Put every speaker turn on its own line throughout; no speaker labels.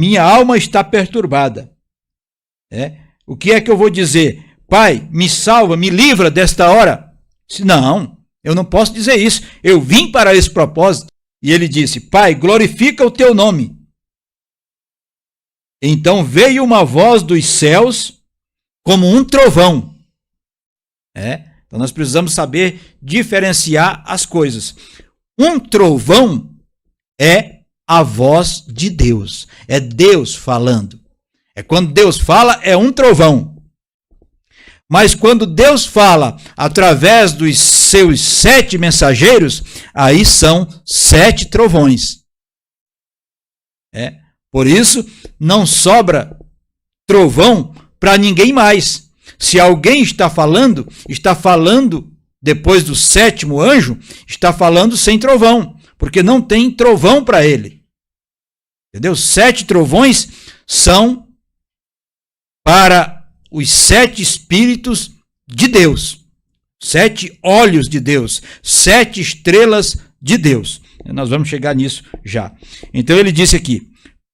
minha alma está perturbada. O que é que eu vou dizer? Pai, me salva, me livra desta hora. Não, eu não posso dizer isso. Eu vim para esse propósito. E ele disse, Pai, glorifica o teu nome. Então veio uma voz dos céus como um trovão. Então nós precisamos saber diferenciar as coisas. Um trovão é a voz de Deus. É Deus falando. Quando Deus fala, é um trovão. Mas quando Deus fala através dos seus 7 mensageiros, aí são 7 trovões. Por isso, não sobra trovão para ninguém mais. Se alguém está falando depois do 7º anjo, está falando sem trovão, porque não tem trovão para ele. Entendeu? 7 trovões são para os 7 espíritos de Deus, 7 olhos de Deus, 7 estrelas de Deus. Nós vamos chegar nisso já. Então ele disse aqui,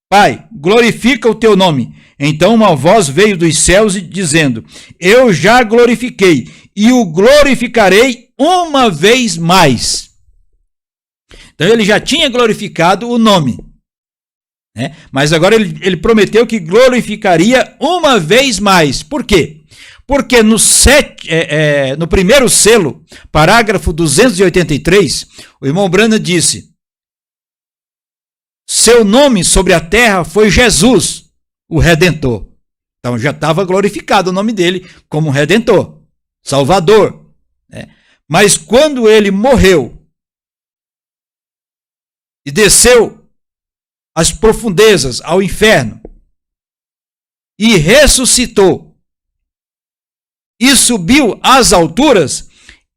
Pai, glorifica o teu nome. Então uma voz veio dos céus dizendo, eu já glorifiquei e o glorificarei uma vez mais. Então ele já tinha glorificado o nome. Mas agora ele prometeu que glorificaria uma vez mais. Por quê? Porque no primeiro selo, parágrafo 283, o irmão Branham disse, seu nome sobre a terra foi Jesus, o Redentor. Então já estava glorificado o nome dele como Redentor, Salvador. Mas quando ele morreu e desceu às profundezas, ao inferno, e ressuscitou, e subiu às alturas,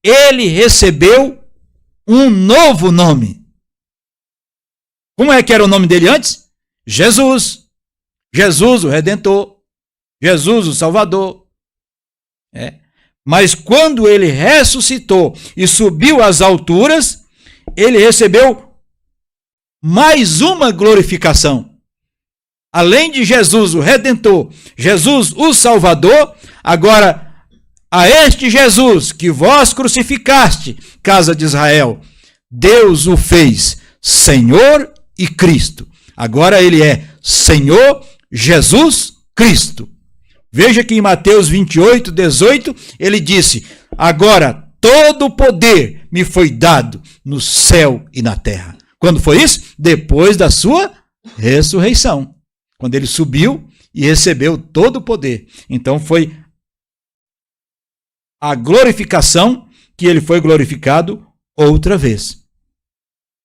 ele recebeu um novo nome. Como é que era o nome dele antes? Jesus. Jesus, o Redentor. Jesus, o Salvador. Mas quando ele ressuscitou e subiu às alturas, ele recebeu mais uma glorificação. Além de Jesus, o Redentor, Jesus, o Salvador, agora, a este Jesus que vós crucificaste, casa de Israel, Deus o fez Senhor e Cristo. Agora ele é Senhor Jesus Cristo. Veja que em Mateus 28, 18, ele disse, agora todo o poder me foi dado no céu e na terra. Quando foi isso? Depois da sua ressurreição. Quando ele subiu e recebeu todo o poder. Então foi a glorificação que ele foi glorificado outra vez.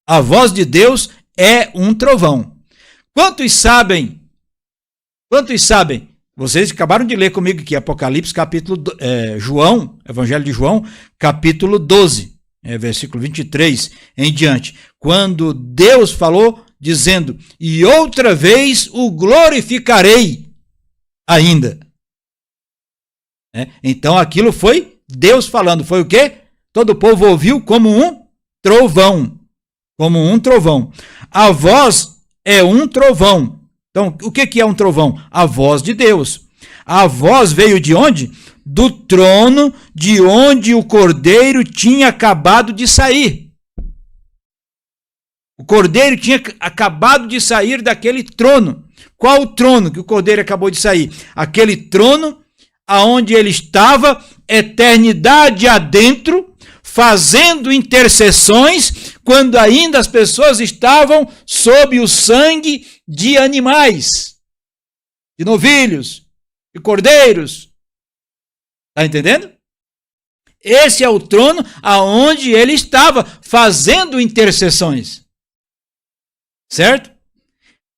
A voz de Deus é um trovão. Quantos sabem? Vocês acabaram de ler comigo aqui, Apocalipse, João, Evangelho de João, capítulo 12. Versículo 23 em diante, quando Deus falou, dizendo, e outra vez o glorificarei ainda. Então aquilo foi Deus falando, foi o quê? Todo o povo ouviu como um trovão, A voz é um trovão. Então, o que é um trovão? A voz de Deus. A voz veio de onde? Do trono de onde o Cordeiro tinha acabado de sair. O Cordeiro tinha acabado de sair daquele trono. Qual o trono que o Cordeiro acabou de sair? Aquele trono aonde ele estava eternidade adentro, fazendo intercessões, quando ainda as pessoas estavam sob o sangue de animais, de novilhos, de cordeiros. Está entendendo? Esse é o trono aonde ele estava fazendo intercessões. Certo?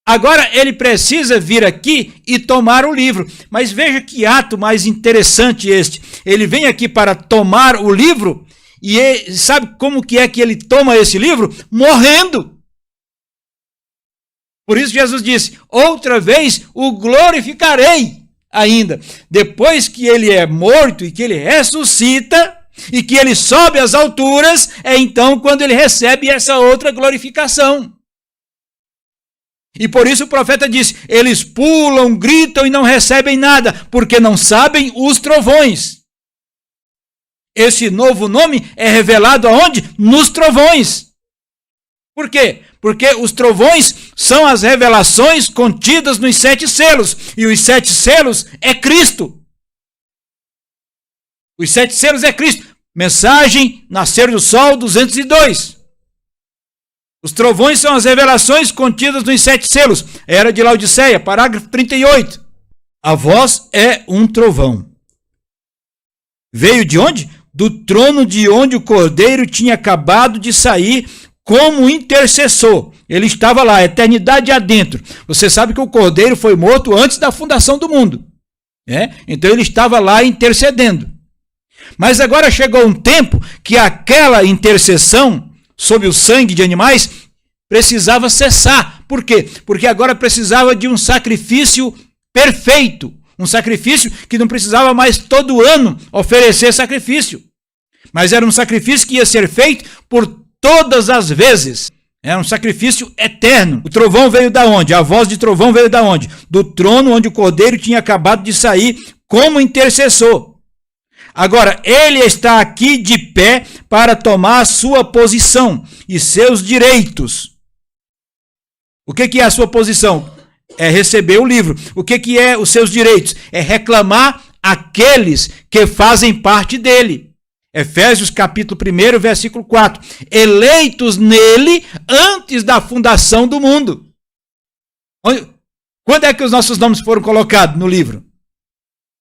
Agora ele precisa vir aqui e tomar o livro. Mas veja que ato mais interessante este. Ele vem aqui para tomar o livro e ele, sabe como que é que ele toma esse livro? Morrendo. Por isso Jesus disse, outra vez o glorificarei ainda. Depois que ele é morto e que ele ressuscita e que ele sobe às alturas, é então quando ele recebe essa outra glorificação. E por isso o profeta disse: eles pulam, gritam e não recebem nada, porque não sabem os trovões. Esse novo nome é revelado aonde? Nos trovões. Por quê? Porque os trovões são as revelações contidas nos 7 selos. E os 7 selos é Cristo. Os 7 selos é Cristo. Mensagem, nascer do sol, 202. Os trovões são as revelações contidas nos 7 selos. Era de Laodiceia, parágrafo 38. A voz é um trovão. Veio de onde? Do trono de onde o Cordeiro tinha acabado de sair como intercessor. Ele estava lá, eternidade adentro. Você sabe que o Cordeiro foi morto antes da fundação do mundo. Então ele estava lá intercedendo. Mas agora chegou um tempo que aquela intercessão sobre o sangue de animais precisava cessar. Por quê? Porque agora precisava de um sacrifício perfeito. Um sacrifício que não precisava mais todo ano oferecer sacrifício. Mas era um sacrifício que ia ser feito por todas as vezes. Era um sacrifício eterno. O trovão veio da onde? A voz de trovão veio da onde? Do trono onde o Cordeiro tinha acabado de sair como intercessor. Agora, ele está aqui de pé para tomar a sua posição e seus direitos. O que é a sua posição? É receber o livro. O que é os seus direitos? É reclamar aqueles que fazem parte dele. Efésios capítulo 1, versículo 4. Eleitos nele antes da fundação do mundo. Quando é que os nossos nomes foram colocados no livro?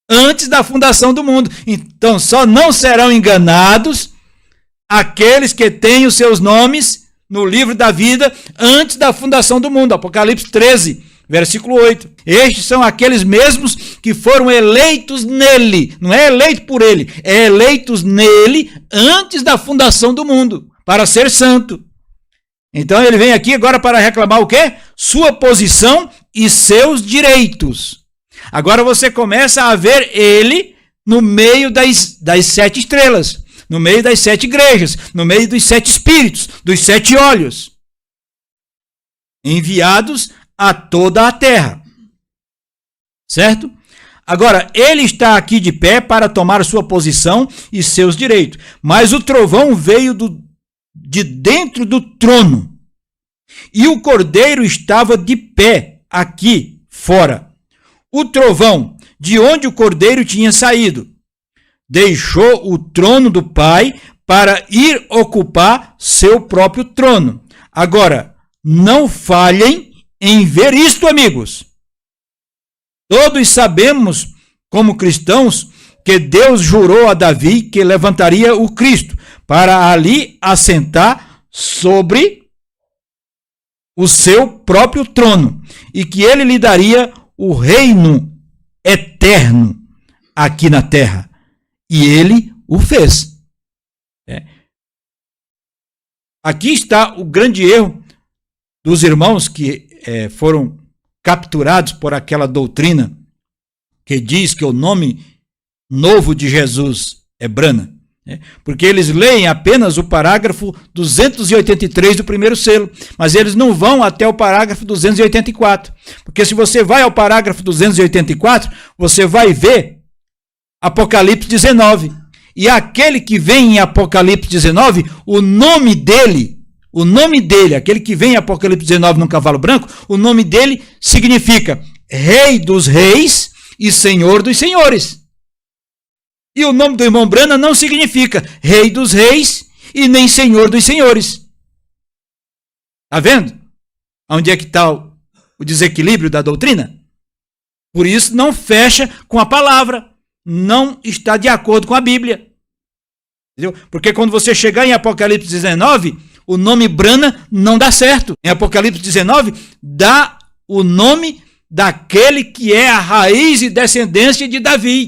Antes da fundação do mundo. Então só não serão enganados aqueles que têm os seus nomes no livro da vida antes da fundação do mundo. Apocalipse 13, versículo 8. Estes são aqueles mesmos que foram eleitos nele. Não é eleito por ele, é eleitos nele antes da fundação do mundo, para ser santo. Então ele vem aqui agora para reclamar o quê? Sua posição e seus direitos. Agora você começa a ver ele no meio das 7 estrelas, no meio das 7 igrejas, no meio dos 7 espíritos, dos 7 olhos, enviados a toda a terra. Certo? Agora, ele está aqui de pé para tomar sua posição e seus direitos. Mas o trovão veio de dentro do trono. E o Cordeiro estava de pé aqui fora. O trovão, de onde o Cordeiro tinha saído, deixou o trono do Pai para ir ocupar seu próprio trono. Agora, não falhem em ver isto, amigos. Todos sabemos, como cristãos, que Deus jurou a Davi que levantaria o Cristo para ali assentar sobre o seu próprio trono e que ele lhe daria o reino eterno aqui na terra. E ele o fez. Aqui está o grande erro dos irmãos que foram capturados por aquela doutrina que diz que o nome novo de Jesus é Brana. Porque eles leem apenas o parágrafo 283 do primeiro selo, mas eles não vão até o parágrafo 284. Porque se você vai ao parágrafo 284, você vai ver Apocalipse 19. E aquele que vem em Apocalipse 19, o nome dele, aquele que vem em Apocalipse 19 num cavalo branco, o nome dele significa Rei dos Reis e Senhor dos Senhores. E o nome do irmão Brana não significa Rei dos Reis e nem Senhor dos Senhores. Está vendo? Onde é que está o desequilíbrio da doutrina? Por isso não fecha com a palavra. Não está de acordo com a Bíblia. Entendeu? Porque quando você chegar em Apocalipse 19, o nome Brana não dá certo. Em Apocalipse 19, dá o nome daquele que é a raiz e descendência de Davi.